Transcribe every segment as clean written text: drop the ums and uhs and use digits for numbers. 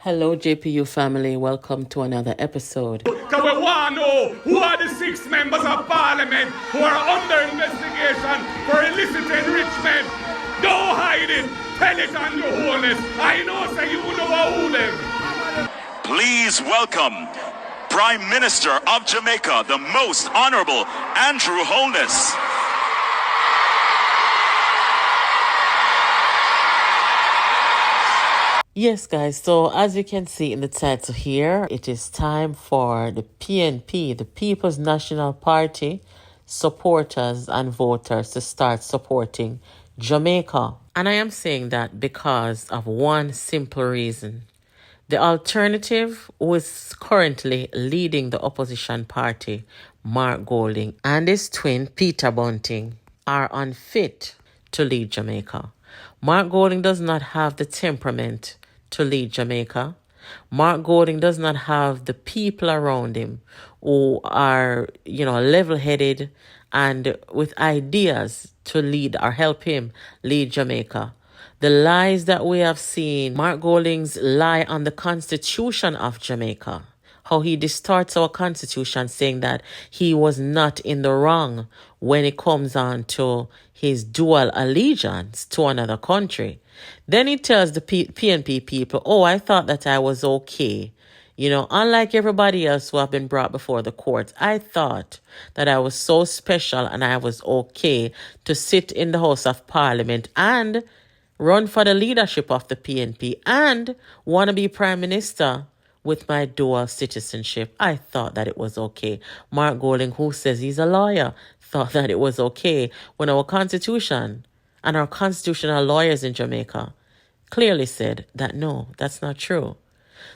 Hello, JPU family. Welcome to another episode. Because we want to know who are the 6 members of parliament who are under investigation for illicit enrichment. Don't hide it. Tell it on your wholeness. I know, say you know who them. Please welcome Prime Minister of Jamaica, the Most Honorable Andrew Holness. Yes, guys, so as you can see in the title here, it is time for the PNP, the People's National Party, supporters and voters to start supporting Jamaica. And I am saying that because of one simple reason. The alternative, who is currently leading the opposition party, Mark Golding, and his twin, Peter Bunting, are unfit to lead Jamaica. Mark Golding does not have the temperament to lead Jamaica. Mark Golding does not have the people around him who are, level-headed and with ideas to lead or help him lead Jamaica. The lies that we have seen, Mark Golding's lie on the Constitution of Jamaica, how he distorts our Constitution, saying that he was not in the wrong when it comes on to his dual allegiance to another country. Then he tells the PNP people, oh, I thought that I was okay. Unlike everybody else who have been brought before the court, I thought that I was so special and I was okay to sit in the House of Parliament and run for the leadership of the PNP and want to be Prime Minister with my dual citizenship. I thought that it was okay. Mark Golding, who says he's a lawyer, thought that it was okay when our Constitution and our constitutional lawyers in Jamaica clearly said that no, that's not true.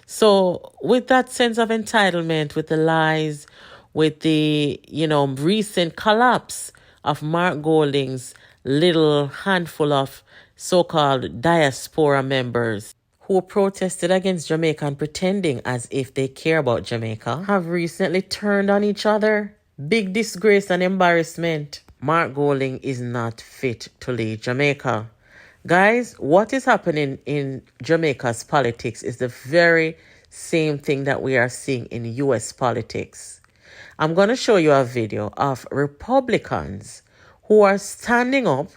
So with that sense of entitlement, with the lies, with the, recent collapse of Mark Golding's little handful of so-called Diaspora members who protested against Jamaica and pretending as if they care about Jamaica, have recently turned on each other. Big disgrace and embarrassment. Mark Golding is not fit to lead Jamaica. Guys, what is happening in Jamaica's politics is the very same thing that we are seeing in U.S. politics. I'm going to show you a video of Republicans who are standing up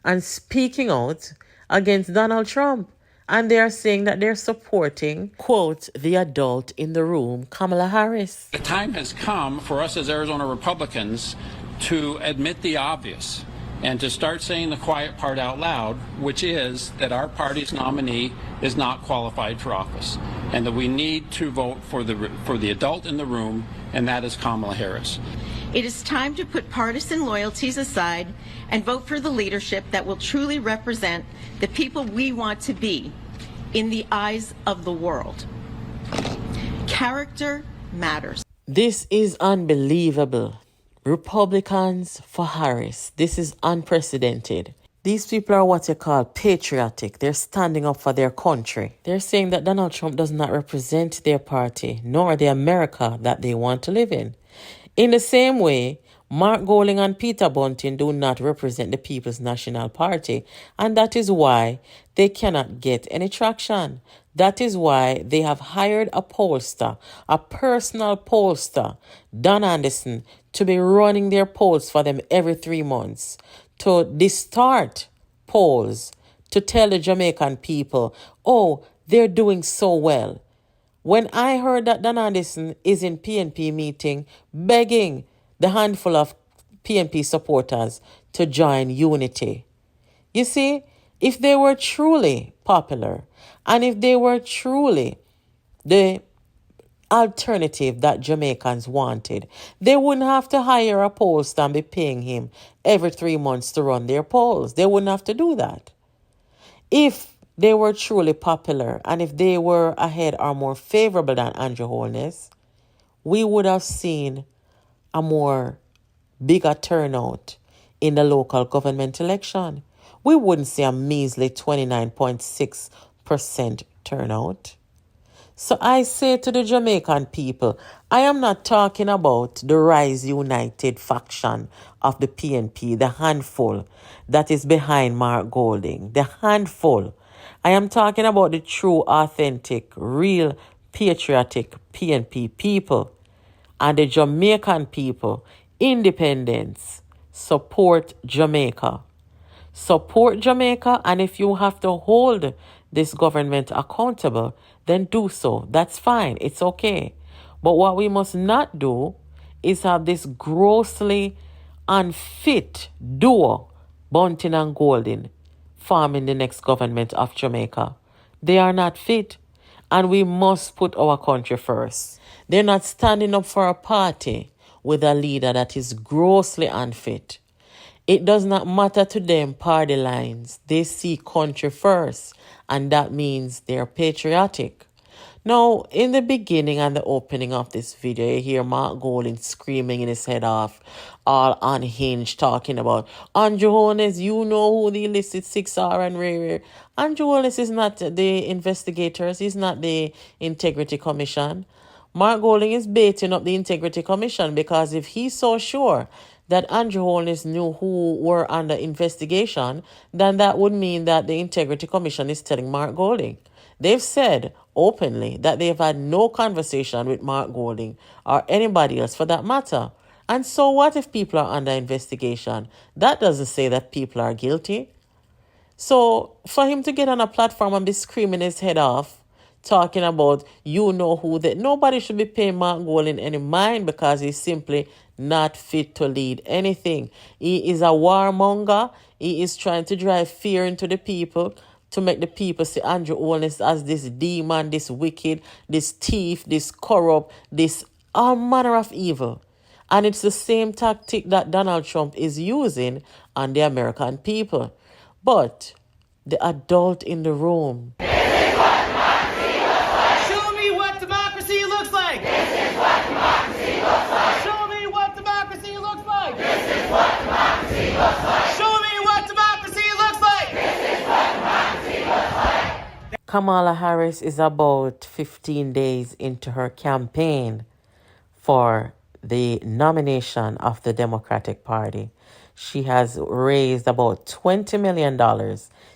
and speaking out against Donald Trump. And they are saying that they're supporting, quote, the adult in the room, Kamala Harris. The time has come for us as Arizona Republicans to admit the obvious and to start saying the quiet part out loud, which is that our party's nominee is not qualified for office and that we need to vote for the adult in the room, and that is Kamala Harris. It is time to put partisan loyalties aside and vote for the leadership that will truly represent the people we want to be in the eyes of the world. Character matters. This is unbelievable. Republicans for Harris. This is unprecedented. These people are what you call patriotic. They're standing up for their country. They're saying that Donald Trump does not represent their party, nor the America that they want to live in. In the same way, Mark Golding and Peter Bunting do not represent the People's National Party, and that is why they cannot get any traction. That is why they have hired a pollster, a personal pollster, Don Anderson, to be running their polls for them every 3 months, to distort polls, to tell the Jamaican people, oh, they're doing so well. When I heard that Don Anderson is in PNP meeting begging the handful of PNP supporters to join Unity. You see, if they were truly popular and if they were truly the alternative that Jamaicans wanted, they wouldn't have to hire a pollster and be paying him every 3 months to run their polls. They wouldn't have to do that. If they were truly popular and if they were ahead or more favorable than Andrew Holness, we would have seen a more bigger turnout in the local government election. We wouldn't see a measly 29.6% turnout. So I say to the Jamaican people, I am not talking about the Rise United faction of the PNP, the handful that is behind Mark Golding, the handful. I am talking about the true, authentic, real, patriotic PNP people and the Jamaican people. Independence. Support Jamaica. Support Jamaica, and if you have to hold this government accountable, then do so. That's fine. It's okay. But what we must not do is have this grossly unfit duo, Bunting and Golding, forming the next government of Jamaica. They are not fit, and we must put our country first. They're not standing up for a party with a leader that is grossly unfit. It does not matter to them party lines. They see country first, and that means they're patriotic. Now, in the beginning and the opening of this video, you hear Mark Golding screaming in his head off, all unhinged, talking about Andrew Holness, you know who the illicit six are and rare. Andrew Holness is not the investigators. He's not the Integrity Commission. Mark Golding is baiting up the Integrity Commission because if he's so sure that Andrew Holness knew who were under investigation, then that would mean that the Integrity Commission is telling Mark Golding. They've said openly that they've had no conversation with Mark Golding or anybody else for that matter. And so what if people are under investigation? That doesn't say that people are guilty. So for him to get on a platform and be screaming his head off, talking about you know who, that nobody should be paying Mark Golding any mind because he's simply not fit to lead anything. He is a warmonger. He is trying to drive fear into the people to make the people see Andrew Holness as this demon, this wicked, this thief, this corrupt, this all manner of evil. And it's the same tactic that Donald Trump is using on the American people. But the adult in the room, show me what democracy looks like. This is what democracy looks like. Show me what democracy looks like. This is what democracy looks like. Show me what democracy looks like. This is what democracy looks like. Kamala Harris is about 15 days into her campaign for the nomination of the Democratic Party. She has raised about $20 million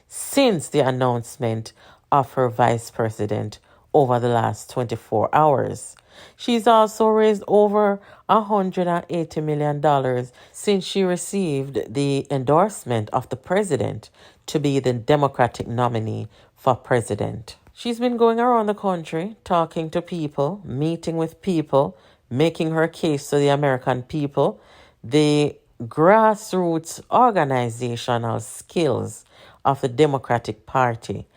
since the announcement of her vice president over the last 24 hours. She's also raised over $180 million since she received the endorsement of the president to be the Democratic nominee for president. She's been going around the country, talking to people, meeting with people, making her case to the American people. The grassroots organizational skills of the Democratic Party,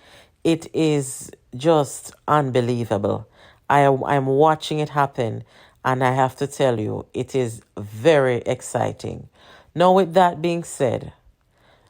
it is just unbelievable. I'm watching it happen, and I have to tell you, it is very exciting. Now, with that being said,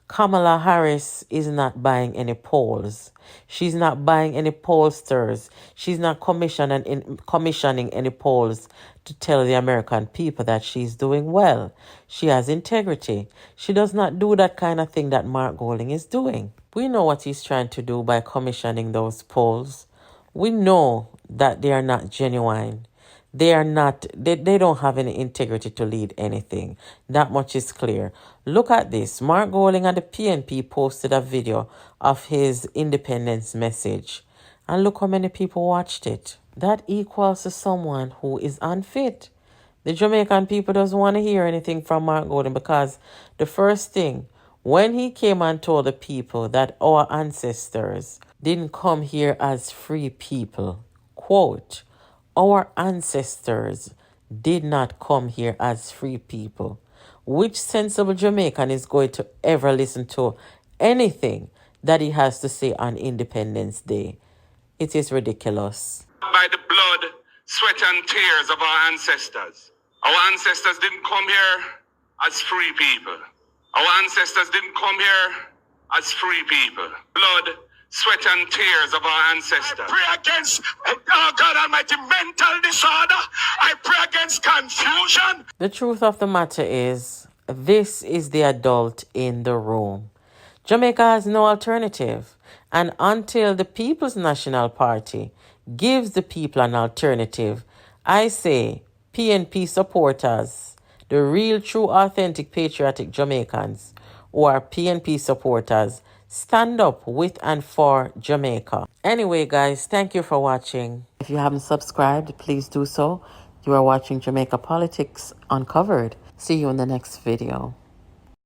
Kamala Harris is not buying any polls. She's not buying any pollsters. She's not commissioning any polls to tell the American people that she's doing well. She has integrity. She does not do that kind of thing that Mark Golding is doing. We know what he's trying to do by commissioning those polls. We know that they are not genuine. They don't have any integrity to lead anything. That much is clear. Look at this. Mark Golding and the PNP posted a video of his independence message. And look how many people watched it. That equals to someone who is unfit. The Jamaican people doesn't want to hear anything from Mark Golding because the first thing, when he came and told the people that our ancestors didn't come here as free people, quote, our ancestors did not come here as free people. Which sensible Jamaican is going to ever listen to anything that he has to say on Independence Day? It is ridiculous. By the blood, sweat, and tears of our ancestors. Our ancestors didn't come here as free people. Our ancestors didn't come here as free people. Blood, sweat, and tears of our ancestors. I pray against, oh God Almighty, mental disorder. I pray against confusion. The truth of the matter is, this is the adult in the room. Jamaica has no alternative. And until the People's National Party gives the people an alternative, I say PNP supporters, the real, true, authentic, patriotic Jamaicans who are PNP supporters, stand up with and for Jamaica. Anyway, guys, thank you for watching. If you haven't subscribed, please do so. You are watching Jamaica Politics Uncovered. See you in the next video.